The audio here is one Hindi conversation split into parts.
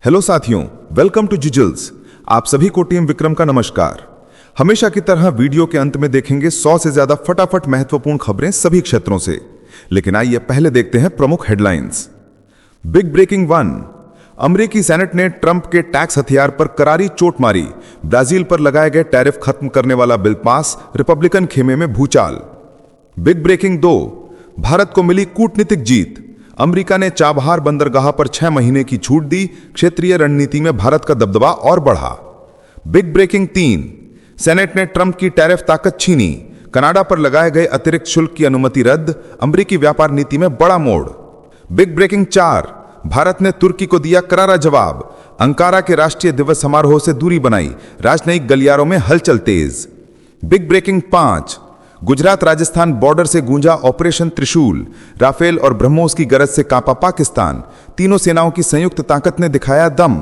हेलो साथियों, वेलकम टू जिजल्स। आप सभी को टीम विक्रम का नमस्कार। हमेशा की तरह वीडियो के अंत में देखेंगे 100 से ज्यादा फटाफट महत्वपूर्ण खबरें सभी क्षेत्रों से। लेकिन आइए पहले देखते हैं प्रमुख हेडलाइंस। Big breaking 1। अमेरिकी सेनेट ने ट्रंप के टैक्स हथियार पर करारी चोट मारी। ब्राजील पर लगाए गए टैरिफ खत्म करने वाला बिल पास, रिपब्लिकन खेमे में भूचाल। Big breaking 2। भारत को मिली कूटनीतिक जीत। अमेरिका ने चाबहार बंदरगाह पर 6 महीने की छूट दी। क्षेत्रीय रणनीति में भारत का दबदबा और बढ़ा। Big breaking 3। सेनेट ने ट्रंप की टैरिफ ताकत छीनी। कनाडा पर लगाए गए अतिरिक्त शुल्क की अनुमति रद्द। अमेरिकी व्यापार नीति में बड़ा मोड़। Big breaking 4। भारत ने तुर्की को दिया करारा जवाब। अंकारा के राष्ट्रीय दिवस समारोह से दूरी बनाई। राजनयिक गलियारों में हलचल तेज। Big breaking 5। Gujarat Rajasthan border से गूंजा ऑपरेशन त्रिशूल। राफेल और ब्रह्मोस की गरज से कांपा पाकिस्तान। तीनों सेनाओं की संयुक्त ताकत ने दिखाया दम।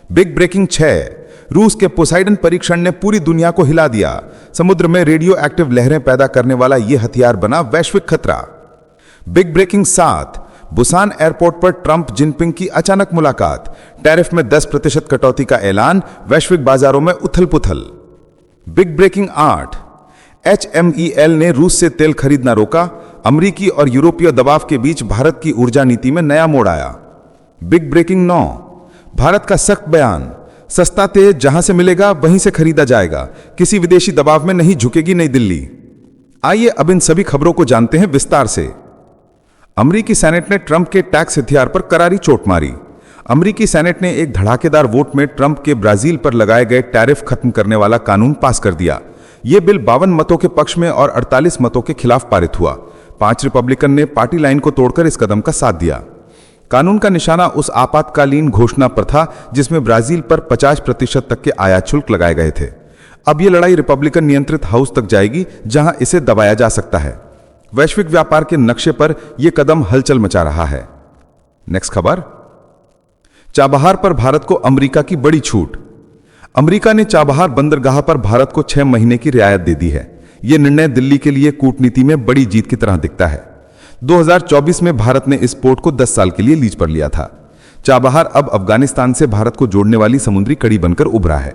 Big breaking 6। रूस के पोसाइडन परीक्षण ने पूरी दुनिया को हिला दिया। समुद्र में रेडियो एक्टिव लहरें पैदा करने वाला यह हथियार बना वैश्विक खतरा। Big breaking 7। बुसान एयरपोर्ट पर ट्रंप जिनपिंग की अचानक मुलाकात। टैरिफ में 10% कटौती का ऐलान। वैश्विक बाजारों में उथल पुथल। Big breaking 8। HMEL ने रूस से तेल खरीदना रोका। अमेरिकी और यूरोपीय दबाव के बीच भारत की ऊर्जा नीति में नया मोड़ आया। Big breaking 9। भारत का सख्त बयान। सस्ता तेल जहां से मिलेगा वहीं से खरीदा जाएगा। किसी विदेशी दबाव में नहीं झुकेगी नई दिल्ली। आइए अब इन सभी खबरों को जानते हैं विस्तार से। अमेरिकी सेनेट ने ट्रंप के टैक्स हथियार पर करारी चोट मारी। अमेरिकी सेनेट ने एक धड़ाकेदार वोट में ट्रंप के ब्राजील पर लगाए गए टैरिफ खत्म करने वाला कानून पास कर दिया। यह बिल 52 मतों के पक्ष में और 48 मतों के खिलाफ पारित हुआ। 5 रिपब्लिकन ने पार्टी लाइन को तोड़कर इस कदम का साथ दिया। कानून का निशाना उस आपातकालीन घोषणा पर था जिसमें ब्राजील पर 50% तक के आयात शुल्क लगाए गए थे। अब यह लड़ाई रिपब्लिकन नियंत्रित हाउस तक जाएगी जहां इसे दबाया जा सकता है। वैश्विक व्यापार के नक्शे पर यह कदम हलचल मचा रहा है। नेक्स्ट खबर। चाबहार पर भारत को अमेरिका की बड़ी छूट। अमेरिका ने चाबहार बंदरगाह पर भारत को 6 महीने की रियायत दे दी है। यह निर्णय दिल्ली के लिए कूटनीति में बड़ी जीत की तरह दिखता है। 2024 में भारत ने इस पोर्ट को 10 साल के लिए लीज पर लिया था। चाबहार अब अफगानिस्तान से भारत को जोड़ने वाली समुद्री कड़ी बनकर उभरा है।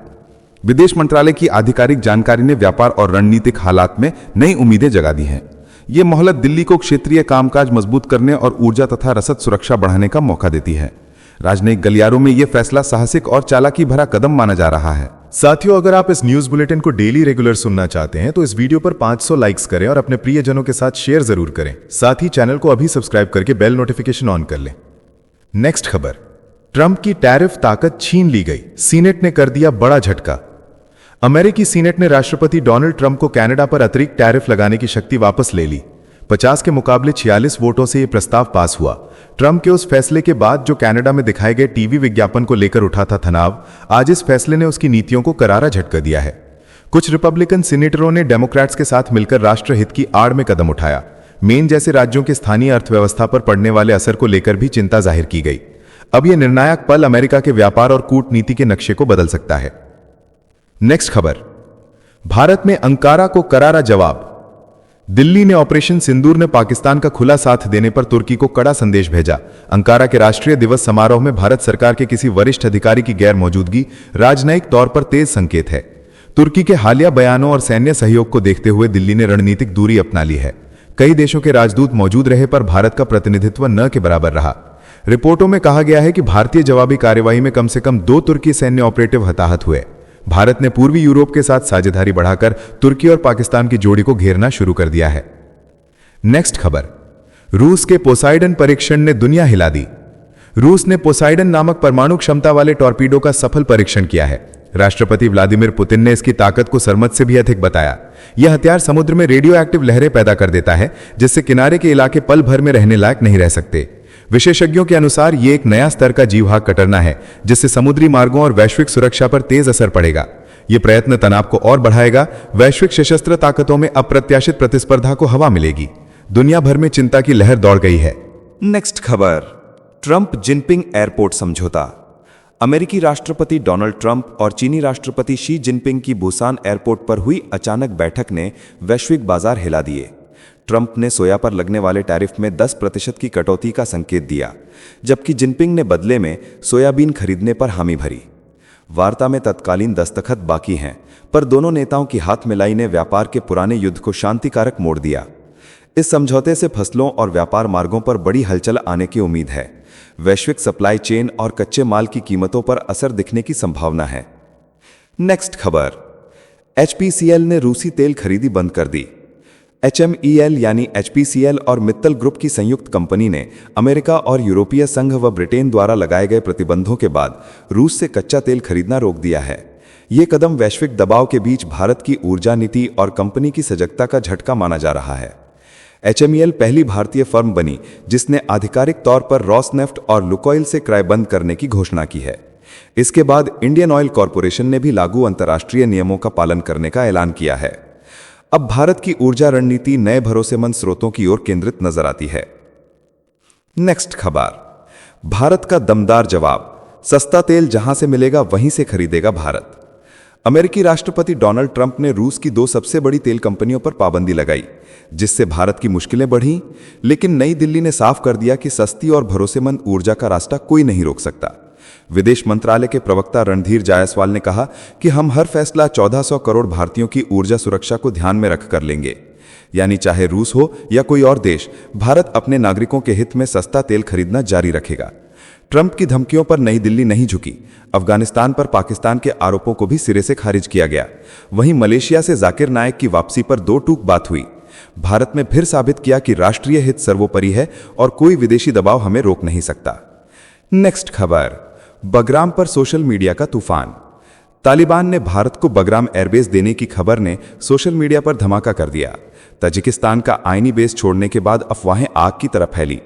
विदेश मंत्रालय की आधिकारिक जानकारी ने व्यापार और रणनीतिक हालात में नई उम्मीदें जगा दी हैं। यह मोहलत दिल्ली को क्षेत्रीय कामकाज मजबूत करने और ऊर्जा तथा रसद सुरक्षा बढ़ाने का मौका देती है। राजनयिक गलियारों में यह फैसला साहसिक और चालाकी भरा कदम माना जा रहा है। साथियों, अगर आप इस न्यूज बुलेटिन को डेली रेगुलर सुनना चाहते हैं तो इस वीडियो पर 500 लाइक्स करें और अपने प्रियजनों के साथ शेयर जरूर करें। साथ ही चैनल को अभी सब्सक्राइब करके बेल नोटिफिकेशन ऑन कर लें। नेक्स्ट खबर। ट्रंप की टैरिफ ताकत छीन ली गई। सीनेट ने कर दिया बड़ा झटका। अमेरिकी सीनेट ने राष्ट्रपति डोनाल्ड ट्रंप को कनाडा पर अतिरिक्त टैरिफ लगाने की शक्ति वापस ले ली। 50 के मुकाबले 46 वोटों से यह प्रस्ताव पास हुआ। ट्रंप के उस फैसले के बाद जो कनाडा में दिखाए गए टीवी विज्ञापन को लेकर उठा था तनाव, आज इस फैसले ने उसकी नीतियों को करारा झटका दिया है। कुछ रिपब्लिकन सीनेटरों ने डेमोक्रेट्स के साथ मिलकर राष्ट्रहित की आड़ में कदम उठाया। मेन जैसे राज्यों के स्थानीय अर्थव्यवस्था पर पड़ने वाले असर को लेकर भी चिंता जाहिर की गई। अब यह निर्णायक पल अमेरिका के व्यापार और कूटनीति के नक्शे को बदल सकता है। नेक्स्ट खबर। भारत में अंकारा को करारा जवाब। दिल्ली ने ऑपरेशन सिंदूर ने पाकिस्तान का खुला साथ देने पर तुर्की को कड़ा संदेश भेजा। अंकारा के राष्ट्रीय दिवस समारोह में भारत सरकार के किसी वरिष्ठ अधिकारी की गैर मौजूदगी राजनयिक तौर पर तेज संकेत है। तुर्की के हालिया बयानों और सैन्य सहयोग को देखते हुए दिल्ली ने रणनीतिक दूरी अपना ली है। कई देशों के राजदूत मौजूद रहे पर भारत का प्रतिनिधित्व न के बराबर रहा। रिपोर्टों में कहा गया है कि भारतीय जवाबी कार्यवाही में कम से कम 2 तुर्की सैन्य ऑपरेटिव हताहत हुए। भारत ने पूर्वी यूरोप के साथ साझेदारी बढ़ाकर तुर्की और पाकिस्तान की जोड़ी को घेरना शुरू कर दिया है। नेक्स्ट खबर। रूस के पोसाइडन परीक्षण ने दुनिया हिला दी। रूस ने पोसाइडन नामक परमाणु क्षमता वाले टॉर्पीडो का सफल परीक्षण किया है। राष्ट्रपति व्लादिमीर पुतिन ने इसकी ताकत को सरमद से भी अधिक बताया। यह हथियार समुद्र में रेडियो एक्टिव लहरें पैदा कर देता है जिससे किनारे के इलाके पल भर में रहने लायक नहीं रह सकते। विशेषज्ञों के अनुसार यह एक नया स्तर का जीवहाग कटरना है जिससे समुद्री मार्गों और वैश्विक सुरक्षा पर तेज असर पड़ेगा। यह प्रयत्न तनाव को और बढ़ाएगा। वैश्विक सशस्त्र ताकतों में अप्रत्याशित प्रतिस्पर्धा को हवा मिलेगी। दुनिया भर में चिंता की लहर दौड़ गई है। नेक्स्ट खबर। ट्रंप जिनपिंग एयरपोर्ट समझौता। अमेरिकी राष्ट्रपति डोनाल्ड ट्रंप और चीनी राष्ट्रपति शी जिनपिंग की बुसान एयरपोर्ट पर हुई अचानक बैठक ने वैश्विक बाजार हिला दिए। ट्रंप ने सोया पर लगने वाले टैरिफ में 10% की कटौती का संकेत दिया, जबकि जिनपिंग ने बदले में सोयाबीन खरीदने पर हामी भरी। वार्ता में तत्कालीन दस्तखत बाकी हैं, पर दोनों नेताओं की हाथ मिलाई ने व्यापार के पुराने युद्ध को शांतिकारक मोड़ दिया। इस समझौते से फसलों और व्यापार मार्गों पर बड़ी हलचल आने की उम्मीद है। वैश्विक सप्लाई चेन और कच्चे माल की कीमतों पर असर दिखने की संभावना है। नेक्स्ट खबर, HPCL ने रूसी तेल खरीदी बंद कर दी। HMEL यानी HPCL और मित्तल ग्रुप की संयुक्त कंपनी ने अमेरिका और यूरोपीय संघ व ब्रिटेन द्वारा लगाए गए प्रतिबंधों के बाद रूस से कच्चा तेल खरीदना रोक दिया है। ये कदम वैश्विक दबाव के बीच भारत की ऊर्जा नीति और कंपनी की सजगता का झटका माना जा रहा है। HMEL पहली भारतीय फर्म बनी जिसने आधिकारिक तौर पर रॉसनेफ्ट और लुकोइल से क्रय बंद करने की घोषणा की है। इसके बाद इंडियन ऑयल कॉरपोरेशन ने भी लागू अंतर्राष्ट्रीय नियमों का पालन करने का ऐलान किया है। अब भारत की ऊर्जा रणनीति नए भरोसेमंद स्रोतों की ओर केंद्रित नजर आती है। नेक्स्ट खबर, भारत का दमदार जवाब, सस्ता तेल जहां से मिलेगा वहीं से खरीदेगा भारत। अमेरिकी राष्ट्रपति डोनाल्ड ट्रंप ने रूस की 2 सबसे बड़ी तेल कंपनियों पर पाबंदी लगाई, जिससे भारत की मुश्किलें बढ़ीं, लेकिन नई दिल्ली ने साफ कर दिया कि सस्ती और भरोसेमंद ऊर्जा का रास्ता कोई नहीं रोक सकता। विदेश मंत्रालय के प्रवक्ता रणधीर जायसवाल ने कहा कि हम हर फैसला 1400 करोड़ भारतीयों की ऊर्जा सुरक्षा को ध्यान में रखकर लेंगे। यानी चाहे रूस हो या कोई और देश, भारत अपने नागरिकों के हित में सस्ता तेल खरीदना जारी रखेगा। ट्रंप की धमकियों पर नई दिल्ली नहीं झुकी। अफगानिस्तान पर पाकिस्तान के आरोपों को भी सिरे से खारिज किया गया। वहीं मलेशिया से जाकिर नायक की वापसी पर 2 टूक बात हुई। भारत ने फिर साबित किया कि राष्ट्रीय हित सर्वोपरि है और कोई विदेशी दबाव हमें रोक नहीं सकता। नेक्स्ट खबर, बगराम पर सोशल मीडिया का तूफान। तालिबान ने भारत को बगराम एयरबेस देने की खबर ने सोशल मीडिया पर धमाका कर दिया। ताजिकिस्तान का आईनी बेस छोड़ने के बाद अफवाहें आग की तरह फैली।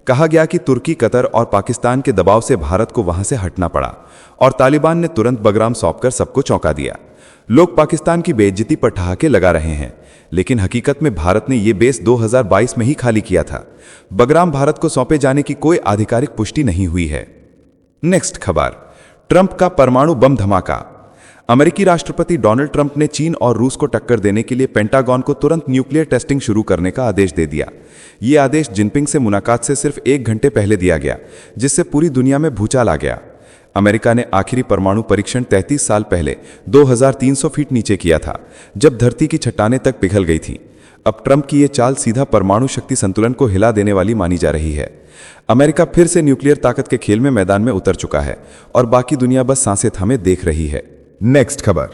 कहा गया कि तुर्की, कतर और पाकिस्तान के दबाव से भारत को वहां से हटना पड़ा और तालिबान ने तुरंत बगराम सौंपकर सबको चौंका दिया। लोग पाकिस्तान की बेइज्जती पर ठहाके लगा रहे हैं, लेकिन हकीकत में भारत ने यह बेस 2022 में ही खाली किया था। बगराम भारत को सौंपे जाने की कोई आधिकारिक पुष्टि नहीं हुई है। नेक्स्ट खबर, ट्रंप का परमाणु बम धमाका। अमेरिकी राष्ट्रपति डोनाल्ड ट्रंप ने चीन और रूस को टक्कर देने के लिए पेंटागन को तुरंत न्यूक्लियर टेस्टिंग शुरू करने का आदेश दे दिया। यह आदेश जिनपिंग से मुलाकात से सिर्फ 1 घंटे पहले दिया गया, जिससे पूरी दुनिया में भूचाल आ गया। अमेरिका ने आखिरी परमाणु परीक्षण 33 साल पहले 2300 फीट नीचे किया था, जब धरती की चट्टानें तक पिघल गई थी। अब ट्रंप की यह चाल सीधा परमाणु शक्ति संतुलन को हिला देने वाली मानी जा रही है। अमेरिका फिर से न्यूक्लियर ताकत के खेल में मैदान में उतर चुका है और बाकी दुनिया बस सांसें थामे देख रही है। नेक्स्ट खबर,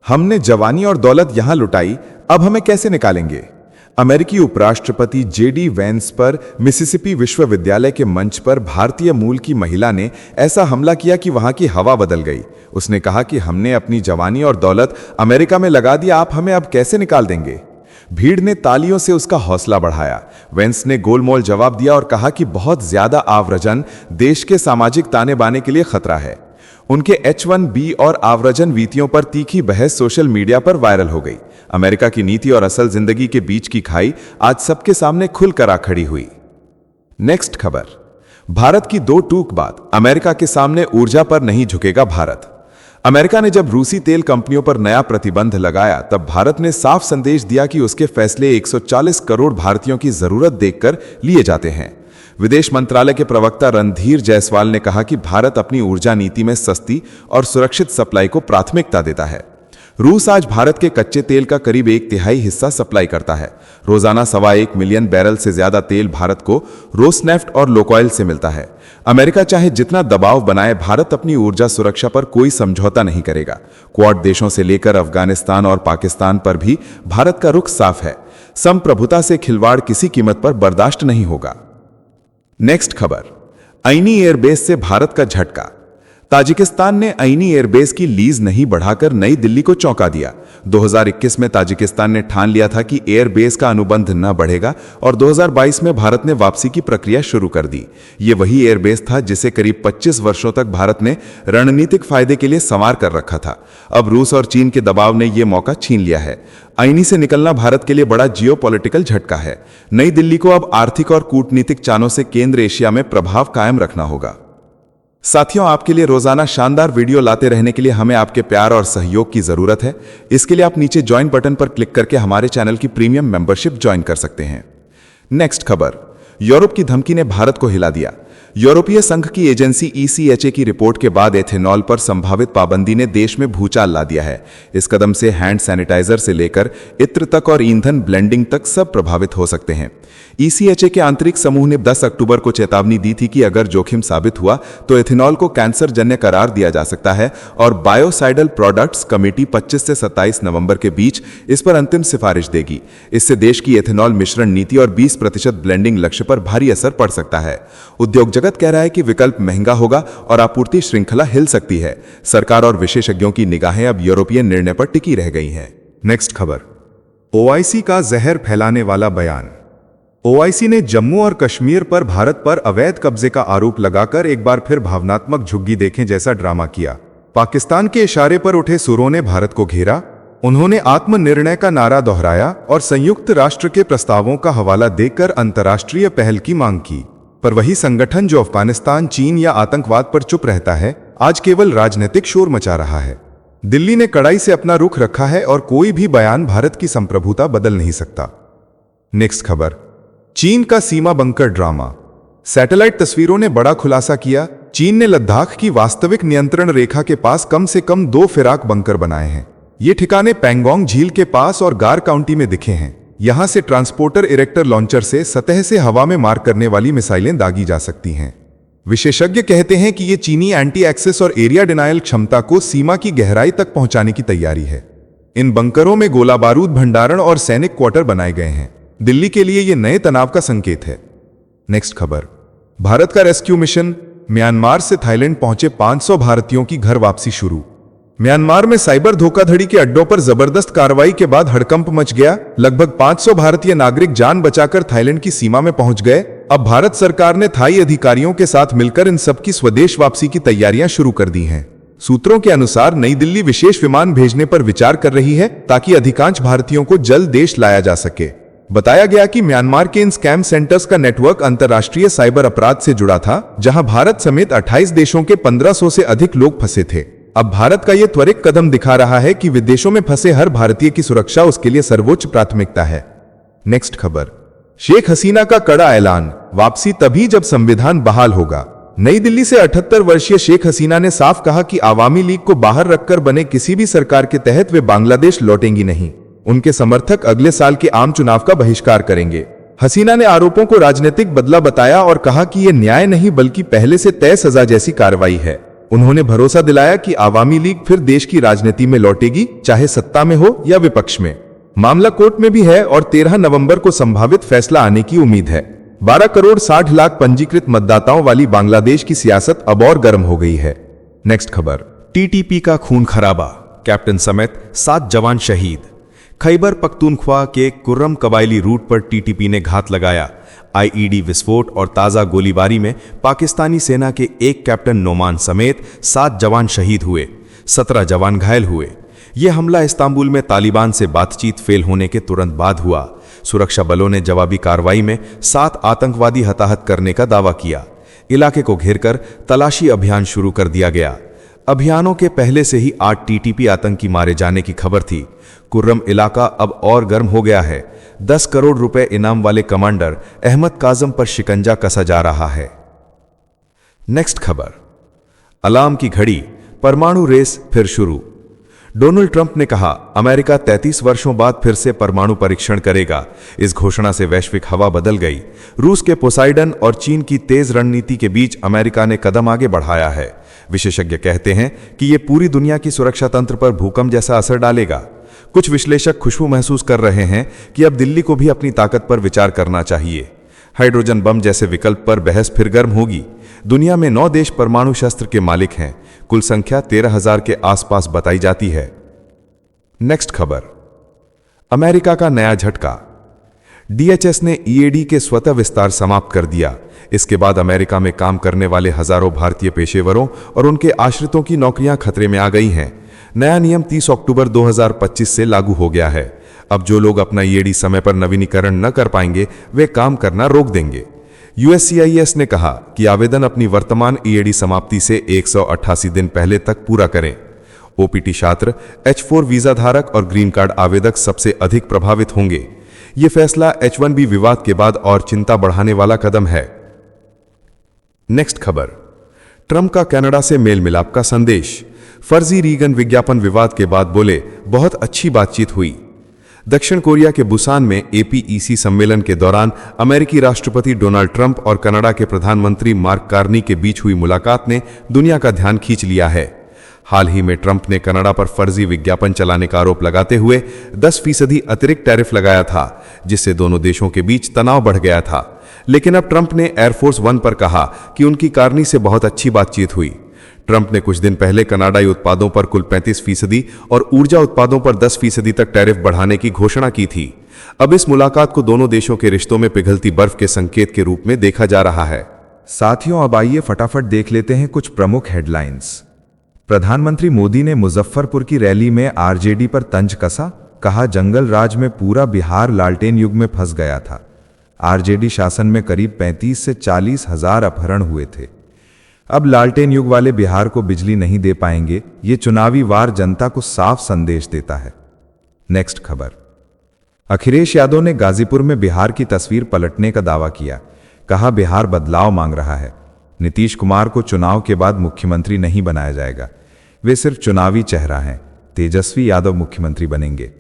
हमने जवानी और दौलत यहां लुटाई, अब हमें कैसे निकालेंगे। अमेरिकी उपराष्ट्रपति जेडी वेंस पर मिसिसिपी विश्वविद्यालय के मंच पर भारतीय मूल की महिला ने ऐसा हमला किया कि वहां की हवा बदल गई। उसने कहा कि हमने अपनी जवानी और दौलत अमेरिका में लगा दिया, आप हमें अब कैसे निकाल देंगे। भीड़ ने तालियों से उसका हौसला बढ़ाया। वेंस ने गोलमोल जवाब दिया और कहा कि बहुत ज्यादा आव्रजन देश के सामाजिक ताने बाने के लिए खतरा है। उनके H1B और आव्रजन वीतियों पर तीखी बहस सोशल मीडिया पर वायरल हो गई। अमेरिका की नीति और असल जिंदगी के बीच की खाई आज सबके सामने खुलकर आ खड़ी हुई। नेक्स्ट खबर, भारत की 2 टूक बात, अमेरिका के सामने ऊर्जा पर नहीं झुकेगा भारत। अमेरिका ने जब रूसी तेल कंपनियों पर नया प्रतिबंध लगाया, तब भारत ने साफ संदेश दिया कि उसके फैसले 140 करोड़ भारतीयों की जरूरत देखकर लिए जाते हैं। विदेश मंत्रालय के प्रवक्ता रणधीर जायसवाल ने कहा कि भारत अपनी ऊर्जा नीति में सस्ती और सुरक्षित सप्लाई को प्राथमिकता देता है। रूस आज भारत के कच्चे तेल का करीब 1/3 हिस्सा सप्लाई करता है। रोजाना 1.25 मिलियन बैरल से ज्यादा तेल भारत को रोसनेफ्ट और लुकोइल से मिलता है। अमेरिका चाहे जितना दबाव बनाए, भारत अपनी ऊर्जा सुरक्षा पर कोई समझौता नहीं करेगा। क्वाड देशों से लेकर अफगानिस्तान और पाकिस्तान पर भी भारत का रुख साफ है। संप्रभुता से खिलवाड़ किसी कीमत पर बर्दाश्त नहीं होगा। नेक्स्ट खबर, आईनी एयरबेस से भारत का झटका। ताजिकिस्तान ने आईनी एयरबेस की लीज नहीं बढ़ाकर नई दिल्ली को चौंका दिया। 2021 में ताजिकिस्तान ने ठान लिया था कि एयरबेस का अनुबंध न बढ़ेगा और 2022 में भारत ने वापसी की प्रक्रिया शुरू कर दी। ये वही एयरबेस था जिसे करीब 25 वर्षों तक भारत ने रणनीतिक फायदे के लिए संवार कर रखा था। अब रूस और चीन के दबाव ने यह मौका छीन लिया है। आईनी से निकलना भारत के लिए बड़ा जियोपॉलिटिकल झटका है। नई दिल्ली को अब आर्थिक और कूटनीतिक चालों से केंद्र एशिया में प्रभाव कायम रखना होगा। साथियों, आपके लिए रोजाना शानदार वीडियो लाते रहने के लिए हमें आपके प्यार और सहयोग की जरूरत है। इसके लिए आप नीचे ज्वाइन बटन पर क्लिक करके हमारे चैनल की प्रीमियम मेंबरशिप ज्वाइन कर सकते हैं। नेक्स्ट खबर, यूरोप की धमकी ने भारत को हिला दिया। यूरोपीय संघ की एजेंसी ECHA की रिपोर्ट के बाद एथेनॉल पर संभावित पाबंदी ने देश में भूचाल ला दिया है। इस कदम से हैंड सैनिटाइजर से लेकर इत्र तक और ईंधन ब्लेंडिंग तक सब प्रभावित हो सकते हैं। ECHA के आंतरिक समूह ने 10 अक्टूबर को चेतावनी दी थी कि अगर जोखिम साबित हुआ तो एथेनॉल को कैंसर जन्य करार दिया जा सकता है और बायोसाइडल प्रोडक्ट्स कमेटी 25 से 27 नवंबर के बीच इस पर अंतिम सिफारिश देगी। इससे देश की एथेनॉल मिश्रण नीति और 20% ब्लेंडिंग लक्ष्य पर भारी असर पड़ सकता है। उद्योग जगत कह रहा है कि विकल्प महंगा होगा और आपूर्ति श्रृंखला हिल सकती है। सरकार और विशेषज्ञों की निगाहें अब यूरोपीय निर्णय पर टिकी रह गई हैं। नेक्स्ट खबर, OIC का जहर फैलाने वाला बयान। OIC ने जम्मू और कश्मीर पर भारत पर अवैध कब्जे का आरोप लगाकर एक बार फिर भावनात्मक झुग्गी देखें जैसा ड्रामा किया। पाकिस्तान के इशारे पर उठे सुरों ने भारत को घेरा। उन्होंने आत्मनिर्णय का नारा दोहराया और संयुक्त राष्ट्र के प्रस्तावों का हवाला देकर अंतर्राष्ट्रीय पहल की मांग की। पर वही संगठन जो अफगानिस्तान, चीन या आतंकवाद पर चुप रहता है, आज केवल राजनीतिक शोर मचा रहा है। दिल्ली ने कड़ाई से अपना रुख रखा है और कोई भी बयान भारत की संप्रभुता बदल नहीं सकता। नेक्स्ट खबर, चीन का सीमा बंकर ड्रामा। सैटेलाइट तस्वीरों ने बड़ा खुलासा किया। चीन ने लद्दाख की वास्तविक नियंत्रण रेखा के पास कम से कम 2 फिराक बंकर बनाए हैं। ये ठिकाने पैंगोंग झील के पास और गार काउंटी में दिखे हैं। यहां से ट्रांसपोर्टर इरेक्टर लॉन्चर से सतह से हवा में मार करने वाली मिसाइलें दागी जा सकती हैं। विशेषज्ञ कहते हैं कि ये चीनी एंटी एक्सेस और एरिया डिनायल क्षमता को सीमा की गहराई तक पहुंचाने की तैयारी है। इन बंकरों में गोला बारूद भंडारण और सैनिक क्वार्टर बनाए गए हैं। दिल्ली के लिए यह नए तनाव का संकेत है। नेक्स्ट खबर, भारत का रेस्क्यू मिशन। म्यांमार से थाईलैंड पहुंचे 500 भारतीयों की घर वापसी शुरू। म्यांमार में साइबर धोखाधड़ी के अड्डों पर जबरदस्त कार्रवाई के बाद हड़कंप मच गया। लगभग 500 भारतीय नागरिक जान बचाकर थाईलैंड की सीमा में पहुंच गए। अब भारत सरकार ने थाई अधिकारियों के साथ मिलकर इन सबकी स्वदेश वापसी की तैयारियां शुरू कर दी हैं। सूत्रों के अनुसार नई दिल्ली विशेष विमान भेजने पर विचार कर रही है ताकि अधिकांश भारतीयों को जल्द देश लाया जा सके। बताया गया कि म्यांमार के इन स्कैम सेंटर्स का नेटवर्क अंतर्राष्ट्रीय साइबर अपराध से जुड़ा था, जहां भारत समेत 28 देशों के 1500 से अधिक लोग फंसे थे। अब भारत का यह त्वरित कदम दिखा रहा है कि विदेशों में फंसे हर भारतीय की सुरक्षा उसके लिए सर्वोच्च प्राथमिकता है। नेक्स्ट खबर, शेख हसीना का कड़ा ऐलान। वापसी तभी जब संविधान बहाल होगा। नई दिल्ली से 78 वर्षीय शेख हसीना ने साफ कहा कि आवामी लीग को बाहर रखकर बने किसी भी सरकार के तहत वे बांग्लादेश लौटेंगी नहीं। उनके समर्थक अगले साल के आम चुनाव का बहिष्कार करेंगे। हसीना ने आरोपों को राजनीतिक बदला बताया और कहा कि यह न्याय नहीं बल्कि पहले से तय सजा जैसी कार्रवाई है। उन्होंने भरोसा दिलाया कि आवामी लीग फिर देश की राजनीति में लौटेगी, चाहे सत्ता में हो या विपक्ष में। मामला कोर्ट में भी है और 13 नवंबर को संभावित फैसला आने की उम्मीद है। 12 करोड़ 60 लाख पंजीकृत मतदाताओं वाली बांग्लादेश की सियासत अब और गर्म हो गई है। नेक्स्ट खबर, TTP का खून खराबा। कैप्टन समेत 7 जवान शहीद। खैबर पख्तूनख्वा के कुर्रम कबायली रूट पर TTP ने घात लगाया। IED विस्फोट और ताज़ा गोलीबारी में पाकिस्तानी सेना के एक कैप्टन नोमान समेत 7 जवान शहीद हुए, 17 जवान घायल हुए। यह हमला इस्तांबुल में तालिबान से बातचीत फेल होने के तुरंत बाद हुआ। सुरक्षा बलों ने जवाबी कार्रवाई में 7 आतंकवादी हताहत करने का दावा किया। इलाके को घेरकर तलाशी अभियान शुरू कर दिया गया। अभियानों के पहले से ही 8 TTP आतंकी मारे जाने की खबर थी। कुर्रम इलाका अब और गर्म हो गया है। 10 करोड़ रुपए इनाम वाले कमांडर अहमद काजम पर शिकंजा कसा जा रहा है। नेक्स्ट खबर, अलार्म की घड़ी, परमाणु रेस फिर शुरू। डोनाल्ड ट्रंप ने कहा अमेरिका 33 वर्षों बाद फिर से परमाणु परीक्षण करेगा। इस घोषणा से वैश्विक हवा बदल गई। रूस के पोसाइडन और चीन की तेज रणनीति के बीच अमेरिका ने कदम आगे बढ़ाया है। विशेषज्ञ कहते हैं कि यह पूरी दुनिया की सुरक्षा तंत्र पर भूकंप जैसा असर डालेगा। कुछ विश्लेषक खुशबू महसूस कर रहे हैं कि अब दिल्ली को भी अपनी ताकत पर विचार करना चाहिए। हाइड्रोजन बम जैसे विकल्प पर बहस फिर गर्म होगी। दुनिया में 9 देश परमाणु शस्त्र के मालिक हैं। कुल संख्या 13,000 के आसपास बताई जाती है। नेक्स्ट खबर, अमेरिका का नया झटका। DHS ने EAD के स्वतः विस्तार समाप्त कर दिया। इसके बाद अमेरिका में काम करने वाले हजारों भारतीय पेशेवरों और उनके आश्रितों की नौकरियां खतरे में आ गई हैं। नया नियम 30 अक्टूबर 2025 से लागू हो गया है। अब जो लोग अपना EAD समय पर नवीनीकरण न कर पाएंगे वे काम करना रोक देंगे। यूएससीआईएस ने कहा कि आवेदन अपनी वर्तमान ईएडी समाप्ति से 188 दिन पहले तक पूरा करें। ओपीटी छात्र, H4 वीजा धारक और ग्रीन कार्ड आवेदक सबसे अधिक प्रभावित होंगे। यह फैसला H1B विवाद के बाद और चिंता बढ़ाने वाला कदम है। नेक्स्ट खबर, ट्रंप का कनाडा से मेल मिलाप का संदेश। फर्जी रीगन विज्ञापन विवाद के बाद बोले, बहुत अच्छी बातचीत हुई। दक्षिण कोरिया के बुसान में APEC सम्मेलन के दौरान अमेरिकी राष्ट्रपति डोनाल्ड ट्रंप और कनाडा के प्रधानमंत्री मार्क कार्नी के बीच हुई मुलाकात ने दुनिया का ध्यान खींच लिया है। हाल ही में ट्रंप ने कनाडा पर फर्जी विज्ञापन चलाने का आरोप लगाते हुए 10% अतिरिक्त टैरिफ लगाया था, जिससे दोनों देशों के बीच तनाव बढ़ गया था। लेकिन अब ट्रंप ने एयरफोर्स वन पर कहा कि उनकी कार्नी से बहुत अच्छी बातचीत हुई। ट्रंप ने कुछ दिन पहले कनाडाई उत्पादों पर कुल 35% और ऊर्जा उत्पादों पर 10% तक टैरिफ बढ़ाने की घोषणा की थी। अब इस मुलाकात को दोनों देशों के रिश्तों में पिघलती बर्फ के संकेत के रूप में देखा जा रहा है। साथियों, अब आइए फटाफट देख लेते हैं कुछ प्रमुख हेडलाइंस। प्रधानमंत्री मोदी ने मुजफ्फरपुर की रैली में आरजेडी पर तंज कसा, कहा जंगल राज में पूरा बिहार लालटेन युग में फंस गया था। आरजेडी शासन में करीब 35 से 40 हजार अपहरण हुए थे। अब लालटेन युग वाले बिहार को बिजली नहीं दे पाएंगे, ये चुनावी वार जनता को साफ संदेश देता है। नेक्स्ट खबर, अखिलेश यादव ने गाजीपुर में बिहार की तस्वीर पलटने का दावा किया, कहा बिहार बदलाव मांग रहा है। नीतीश कुमार को चुनाव के बाद मुख्यमंत्री नहीं बनाया जाएगा, वे सिर्फ चुनावी चेहरा हैं। तेजस्वी यादव मुख्यमंत्री बनेंगे।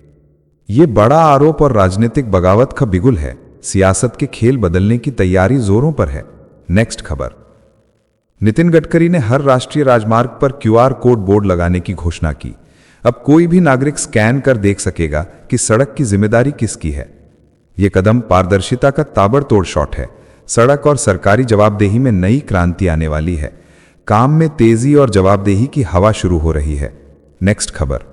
ये बड़ा आरोप और राजनीतिक बगावत का बिगुल है। सियासत के खेल बदलने की तैयारी जोरों पर है। नेक्स्ट खबर, नितिन गडकरी ने हर राष्ट्रीय राजमार्ग पर QR कोड बोर्ड लगाने की घोषणा की। अब कोई भी नागरिक स्कैन कर देख सकेगा कि सड़क की जिम्मेदारी किसकी है। यह कदम पारदर्शिता का ताबड़तोड़ शॉट है। सड़क और सरकारी जवाबदेही में नई क्रांति आने वाली है। काम में तेजी और जवाबदेही की हवा शुरू हो रही है। नेक्स्ट खबर,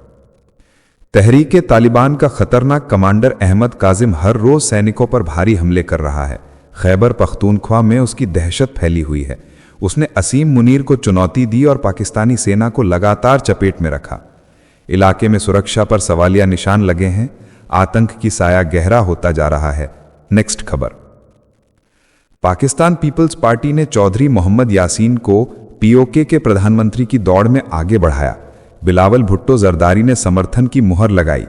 तहरीके तालिबान का खतरनाक कमांडर अहमद काजिम हर रोज सैनिकों पर भारी हमले कर रहा है। खैबर पख्तूनख्वा में उसकी दहशत फैली हुई है। उसने असीम मुनीर को चुनौती दी और पाकिस्तानी सेना को लगातार चपेट में रखा। इलाके में सुरक्षा पर सवालिया निशान लगे हैं। आतंक की साया गहरा होता जा रहा है। नेक्स्ट खबर, पाकिस्तान पीपल्स पार्टी ने चौधरी मोहम्मद यासीन को POK के प्रधानमंत्री की दौड़ में आगे बढ़ाया। बिलावल भुट्टो जरदारी ने समर्थन की मुहर लगाई।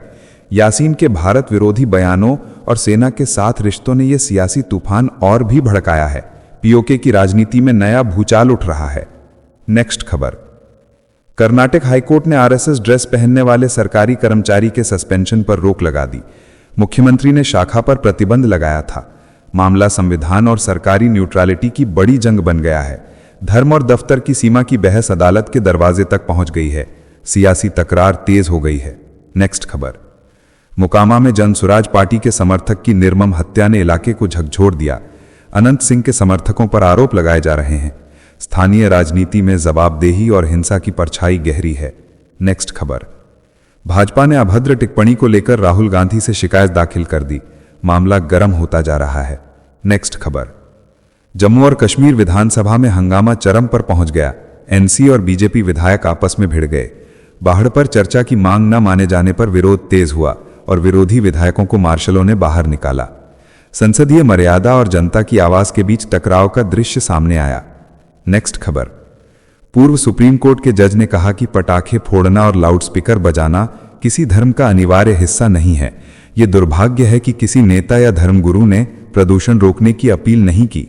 यासीन के भारत विरोधी बयानों और सेना के साथ रिश्तों ने यह सियासी तूफान और भी भड़काया है। POK की राजनीति में नया भूचाल उठ रहा है। नेक्स्ट खबर, कर्नाटक हाईकोर्ट ने RSS ड्रेस पहनने वाले सरकारी कर्मचारी के सस्पेंशन पर रोक लगा दी। मुख्यमंत्री ने शाखा पर प्रतिबंध लगाया था। मामला संविधान और सरकारी न्यूट्रलिटी की बड़ी जंग बन गया है। धर्म और दफ्तर की सीमा की बहस अदालत के दरवाजे तक पहुंच गई है। सियासी तकरार तेज हो गई है। नेक्स्ट खबर, मोकामा में जनसुराज पार्टी के समर्थक की निर्मम हत्या ने इलाके को झकझोर दिया। अनंत सिंह के समर्थकों पर आरोप लगाए जा रहे हैं। स्थानीय राजनीति में जवाबदेही और हिंसा की परछाई गहरी है। नेक्स्ट खबर, भाजपा ने अभद्र टिप्पणी को लेकर राहुल गांधी से शिकायत दाखिल कर दी। मामला गर्म होता जा रहा है। नेक्स्ट खबर, जम्मू और कश्मीर विधानसभा में हंगामा चरम पर पहुंच गया। NC और BJP विधायक आपस में भिड़ गए। बाढ़ पर चर्चा की मांग न माने जाने पर विरोध तेज हुआ और विरोधी विधायकों को मार्शलों ने बाहर निकाला। संसदीय मर्यादा और जनता की आवाज के बीच टकराव का दृश्य सामने आया। नेक्स्ट खबर, पूर्व सुप्रीम कोर्ट के जज ने कहा कि पटाखे फोड़ना और लाउडस्पीकर बजाना किसी धर्म का अनिवार्य हिस्सा नहीं है। यह दुर्भाग्य है कि किसी नेता या धर्मगुरु ने प्रदूषण रोकने की अपील नहीं की।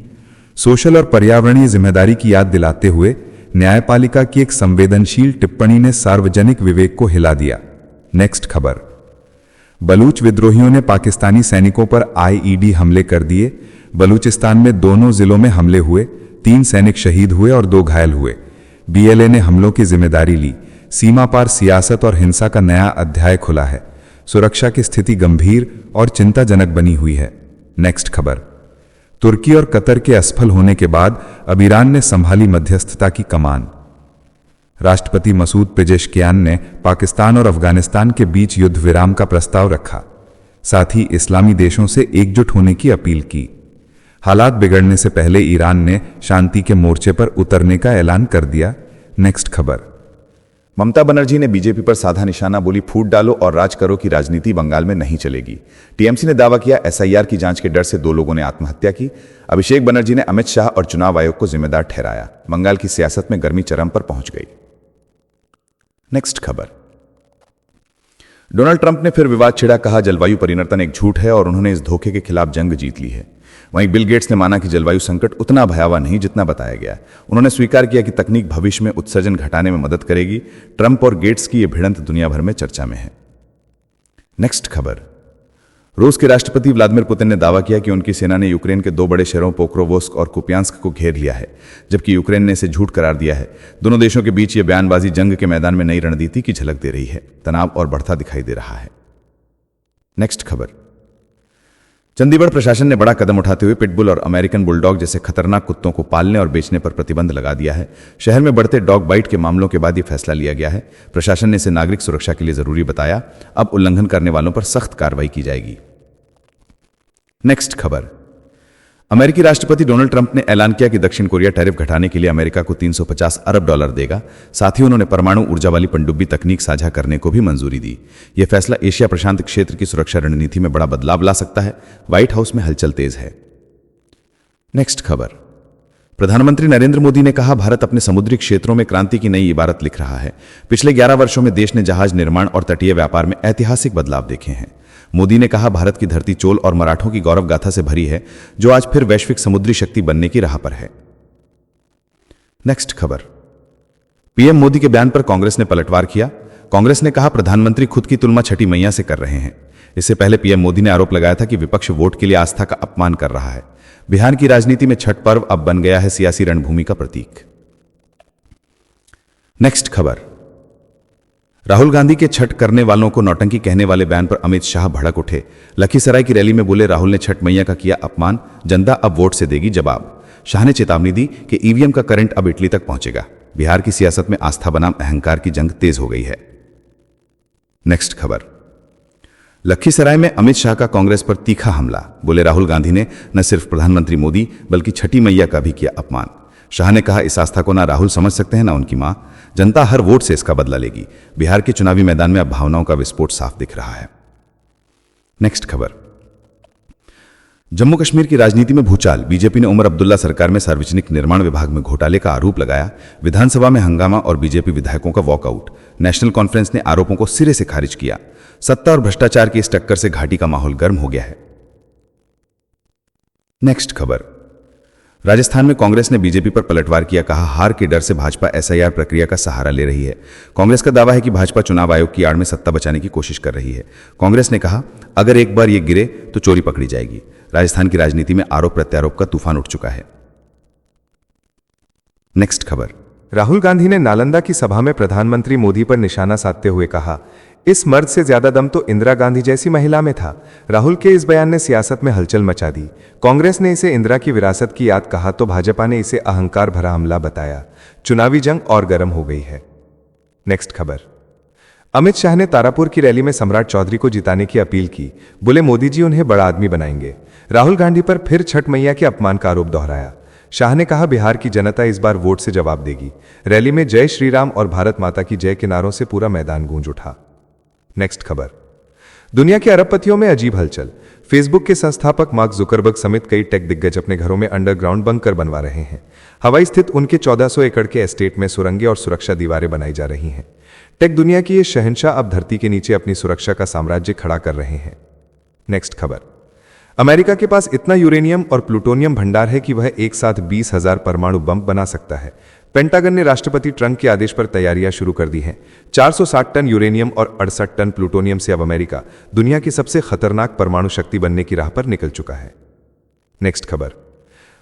सोशल और पर्यावरणीय जिम्मेदारी की याद दिलाते हुए न्यायपालिका की एक संवेदनशील टिप्पणी ने सार्वजनिक विवेक को हिला दिया। नेक्स्ट खबर, बलूच विद्रोहियों ने पाकिस्तानी सैनिकों पर IED हमले कर दिए। बलूचिस्तान में दोनों जिलों में हमले हुए। 3 सैनिक शहीद हुए और 2 घायल हुए। BLA ने हमलों की जिम्मेदारी ली। सीमा पार सियासत और हिंसा का नया अध्याय खुला है। सुरक्षा की स्थिति गंभीर और चिंताजनक बनी हुई है। नेक्स्ट खबर, तुर्की और कतर के असफल होने के बाद अब ईरान ने संभाली मध्यस्थता की कमान। राष्ट्रपति मसूद पेजेशकियान ने पाकिस्तान और अफगानिस्तान के बीच युद्ध विराम का प्रस्ताव रखा। साथ ही इस्लामी देशों से एकजुट होने की अपील की। हालात बिगड़ने से पहले ईरान ने शांति के मोर्चे पर उतरने का ऐलान कर दिया। नेक्स्ट खबर, ममता बनर्जी ने बीजेपी पर साधा निशाना, बोली फूट डालो और राज करो की राजनीति बंगाल में नहीं चलेगी। टीएमसी ने दावा किया एसआईआर की जांच के डर से 2 लोगों ने आत्महत्या की। अभिषेक बनर्जी ने अमित शाह और चुनाव आयोग को जिम्मेदार ठहराया। बंगाल की सियासत में गर्मी चरम पर पहुंच गई। नेक्स्ट खबर, डोनाल्ड ट्रंप ने फिर विवाद छिड़ा, कहा जलवायु परिवर्तन एक झूठ है और उन्होंने इस धोखे के खिलाफ जंग जीत ली है। वहीं बिल गेट्स ने माना कि जलवायु संकट उतना भयावह नहीं जितना बताया गया। उन्होंने स्वीकार किया कि तकनीक भविष्य में उत्सर्जन घटाने में मदद करेगी। ट्रंप और गेट्स की यह भिड़ंत दुनिया भर में चर्चा में है। नेक्स्ट खबर, रूस के राष्ट्रपति व्लादिमीर पुतिन ने दावा किया कि उनकी सेना ने यूक्रेन के 2 बड़े शहरों पोक्रोवोस्क और कुपियांस्क को घेर लिया है, जबकि यूक्रेन ने इसे झूठ करार दिया है। दोनों देशों के बीच यह बयानबाजी जंग के मैदान में नई रणनीति की झलक दे रही है। तनाव और बढ़ता दिखाई दे रहा है। नेक्स्ट खबर, चंडीगढ़ प्रशासन ने बड़ा कदम उठाते हुए पिटबुल और अमेरिकन बुलडॉग जैसे खतरनाक कुत्तों को पालने और बेचने पर प्रतिबंध लगा दिया है। शहर में बढ़ते डॉग बाइट के मामलों के बाद यह फैसला लिया गया है। प्रशासन ने इसे नागरिक सुरक्षा के लिए जरूरी बताया। अब उल्लंघन करने वालों पर सख्त कार्रवाई की जाएगी। नेक्स्ट खबर, अमेरिकी राष्ट्रपति डोनाल्ड ट्रंप ने ऐलान किया कि दक्षिण कोरिया टैरिफ घटाने के लिए अमेरिका को $350 अरब देगा। साथ ही उन्होंने परमाणु ऊर्जा वाली पनडुब्बी तकनीक साझा करने को भी मंजूरी दी। यह फैसला एशिया प्रशांत क्षेत्र की सुरक्षा रणनीति में बड़ा बदलाव ला सकता है। व्हाइट हाउस में हलचल तेज है। नेक्स्ट खबर, प्रधानमंत्री नरेंद्र मोदी ने कहा भारत अपने समुद्री क्षेत्रों में क्रांति की नई इबारत लिख रहा है। पिछले 11 वर्षों में देश ने जहाज निर्माण और तटीय व्यापार में ऐतिहासिक बदलाव देखे हैं। मोदी ने कहा भारत की धरती चोल और मराठों की गौरव गाथा से भरी है, जो आज फिर वैश्विक समुद्री शक्ति बनने की राह पर है। नेक्स्ट खबर, पीएम मोदी के बयान पर कांग्रेस ने पलटवार किया। कांग्रेस ने कहा प्रधानमंत्री खुद की तुलना छठी मैया से कर रहे हैं। इससे पहले पीएम मोदी ने आरोप लगाया था कि विपक्ष वोट के लिए आस्था का अपमान कर रहा है। बिहार की राजनीति में छठ पर्व अब बन गया है सियासी रणभूमि का प्रतीक। नेक्स्ट खबर, राहुल गांधी के छठ करने वालों को नौटंकी कहने वाले बयान पर अमित शाह भड़क उठे। लखीसराय की रैली में बोले राहुल ने छठ मैया का किया अपमान, जनता अब वोट से देगी जवाब। शाह ने चेतावनी दी कि ईवीएम का करंट अब इटली तक पहुंचेगा। बिहार की सियासत में आस्था बनाम अहंकार की जंग तेज हो गई है। नेक्स्ट खबर, लखीसराय में अमित शाह का कांग्रेस पर तीखा हमला, बोले राहुल गांधी ने न सिर्फ प्रधानमंत्री मोदी बल्कि छठी मैया का भी किया अपमान। शाह ने कहा इस आस्था को ना राहुल समझ सकते हैं ना उनकी मां। जनता हर वोट से इसका बदला लेगी। बिहार के चुनावी मैदान में अब भावनाओं का विस्फोट साफ दिख रहा है। नेक्स्ट खबर, जम्मू कश्मीर की राजनीति में भूचाल। बीजेपी ने उमर अब्दुल्ला सरकार में सार्वजनिक निर्माण विभाग में घोटाले का आरोप लगाया। विधानसभा में हंगामा और बीजेपी विधायकों का वॉकआउट। नेशनल कॉन्फ्रेंस ने आरोपों को सिरे से खारिज किया। सत्ता और भ्रष्टाचार की इस टक्कर से घाटी का माहौल गर्म हो गया है। नेक्स्ट खबर, राजस्थान में कांग्रेस ने बीजेपी पर पलटवार किया। कहा हार के डर से भाजपा एसआईआर प्रक्रिया का सहारा ले रही है। कांग्रेस का दावा है कि भाजपा चुनाव आयोग की आड़ में सत्ता बचाने की कोशिश कर रही है। कांग्रेस ने कहा अगर एक बार ये गिरे तो चोरी पकड़ी जाएगी। राजस्थान की राजनीति में आरोप प्रत्यारोप का तूफान उठ चुका है। नेक्स्ट खबर, राहुल गांधी ने नालंदा की सभा में प्रधानमंत्री मोदी पर निशाना साधते हुए कहा इस मर्द से ज्यादा दम तो इंदिरा गांधी जैसी महिला में था। राहुल के इस बयान ने सियासत में हलचल मचा दी। कांग्रेस ने इसे इंदिरा की विरासत की याद कहा तो भाजपा ने इसे अहंकार भरा हमला बताया। चुनावी जंग और गर्म हो गई है। नेक्स्ट खबर, अमित शाह ने तारापुर की रैली में सम्राट चौधरी को जिताने की अपील की। बोले मोदी जी उन्हें बड़ा आदमी बनाएंगे। राहुल गांधी पर फिर छठ मैया के अपमान का आरोप दोहराया। शाह ने कहा बिहार की जनता इस बार वोट से जवाब देगी। रैली में जय श्री राम और भारत माता की जय के नारों से पूरा मैदान गूंज उठा। नेक्स्ट खबर, दुनिया के अरबपतियों में अजीब हलचल। फेसबुक के संस्थापक मार्क जुकरबर्ग समेत कई टेक दिग्गज अपने घरों में अंडरग्राउंड बंकर बनवा रहे हैं। हवाई स्थित उनके 1400 एकड़ के एस्टेट में सुरंगें और सुरक्षा दीवारें बनाई जा रही हैं। टेक दुनिया की ये शहंशाह अब धरती के नीचे अपनी सुरक्षा का साम्राज्य खड़ा कर रहे हैं। नेक्स्ट खबर, अमेरिका के पास इतना यूरेनियम और प्लूटोनियम भंडार है कि वह एक साथ 20,000 परमाणु बम बना सकता है। पेंटागन ने राष्ट्रपति ट्रंप के आदेश पर तैयारियां शुरू कर दी हैं। 460 टन यूरेनियम और 68 टन प्लूटोनियम से अब अमेरिका दुनिया की सबसे खतरनाक परमाणु शक्ति बनने की राह पर निकल चुका है। नेक्स्ट खबर,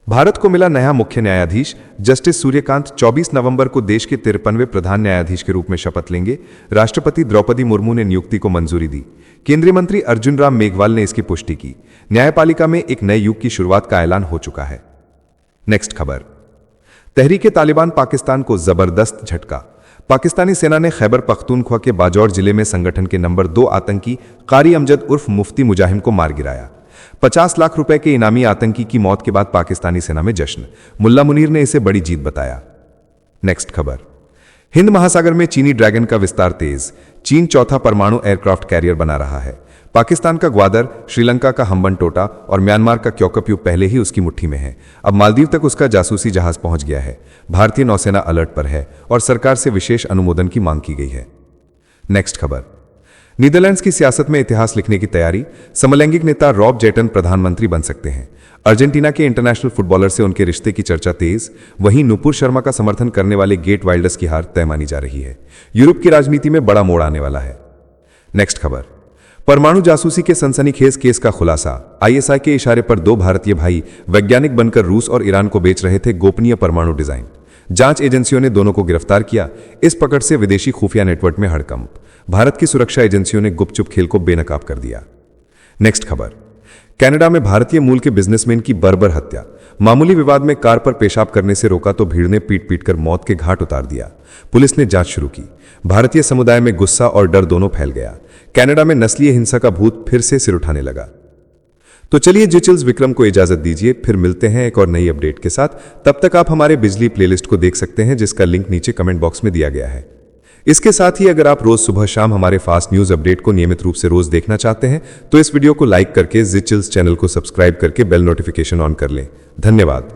भारत को मिला नया मुख्य न्यायाधीश। जस्टिस सूर्यकांत 24 नवंबर को देश के 53वें प्रधान न्यायाधीश के रूप में शपथ लेंगे। राष्ट्रपति द्रौपदी मुर्मू ने नियुक्ति को मंजूरी दी। केंद्रीय मंत्री अर्जुन राम मेघवाल ने इसकी पुष्टि की। न्यायपालिका में एक नए युग की शुरुआत का ऐलान हो चुका है। नेक्स्ट खबर, तहरीके तालिबान पाकिस्तान को जबरदस्त झटका। पाकिस्तानी सेना ने खैबर पख्तूनख्वा के बाजौर जिले में संगठन के नंबर 2 आतंकी कारी अमजद उर्फ मुफ्ती मुजाहिम को मार गिराया। 50 लाख रुपए के इनामी आतंकी की मौत के बाद पाकिस्तानी सेना में जश्न। मुल्ला मुनीर ने इसे बड़ी जीत बताया। नेक्स्ट खबर, हिंद महासागर में चीनी ड्रैगन का विस्तार तेज। चीन चौथा परमाणु एयरक्राफ्ट कैरियर बना रहा है। पाकिस्तान का ग्वादर, श्रीलंका का हम्बनटोटा और म्यांमार का क्योकप्यू पहले ही उसकी मुट्ठी में है। अब मालदीव तक उसका जासूसी जहाज पहुंच गया है। भारतीय नौसेना अलर्ट पर है और सरकार से विशेष अनुमोदन की मांग की गई है। नेक्स्ट खबर, नीदरलैंड्स की सियासत में इतिहास लिखने की तैयारी। समलैंगिक नेता रॉब जेटन प्रधानमंत्री बन सकते हैं। अर्जेंटीना के इंटरनेशनल फुटबॉलर से उनके रिश्ते की चर्चा तेज। वहीं नुपुर शर्मा का समर्थन करने वाले गेट वाइल्डर्स की हार तय मानी जा रही है। यूरोप की राजनीति में बड़ा मोड़ आने वाला है। नेक्स्ट खबर, परमाणु जासूसी के सनसनीखेज केस का खुलासा। आईएसआई के इशारे पर 2 भारतीय भाई वैज्ञानिक बनकर रूस और ईरान को बेच रहे थे गोपनीय परमाणु डिजाइन। जांच एजेंसियों ने दोनों को गिरफ्तार किया। इस पकड़ से विदेशी खुफिया नेटवर्क में हड़कंप। भारत की सुरक्षा एजेंसियों ने गुपचुप खेल को बेनकाब कर दिया। नेक्स्ट खबर, कनाडा में भारतीय मूल के बिजनेसमैन की बर्बर हत्या। मामूली विवाद में कार पर पेशाब करने से रोका तो भीड़ ने पीट पीट कर मौत के घाट उतार दिया। पुलिस ने जांच शुरू की। भारतीय समुदाय में गुस्सा और डर दोनों फैल गया। कनाडा में नस्लीय हिंसा का भूत फिर से सिर उठाने लगा। तो चलिए जिचिल्स विक्रम को इजाजत दीजिए, फिर मिलते हैं एक और नई अपडेट के साथ। तब तक आप हमारे बिजली प्लेलिस्ट को देख सकते हैं जिसका लिंक नीचे कमेंट बॉक्स में दिया गया है। इसके साथ ही अगर आप रोज सुबह शाम हमारे फास्ट न्यूज अपडेट को नियमित रूप से रोज देखना चाहते हैं तो इस वीडियो को लाइक करके जिचिल्स चैनल को सब्सक्राइब करके बेल नोटिफिकेशन ऑन कर लें। धन्यवाद।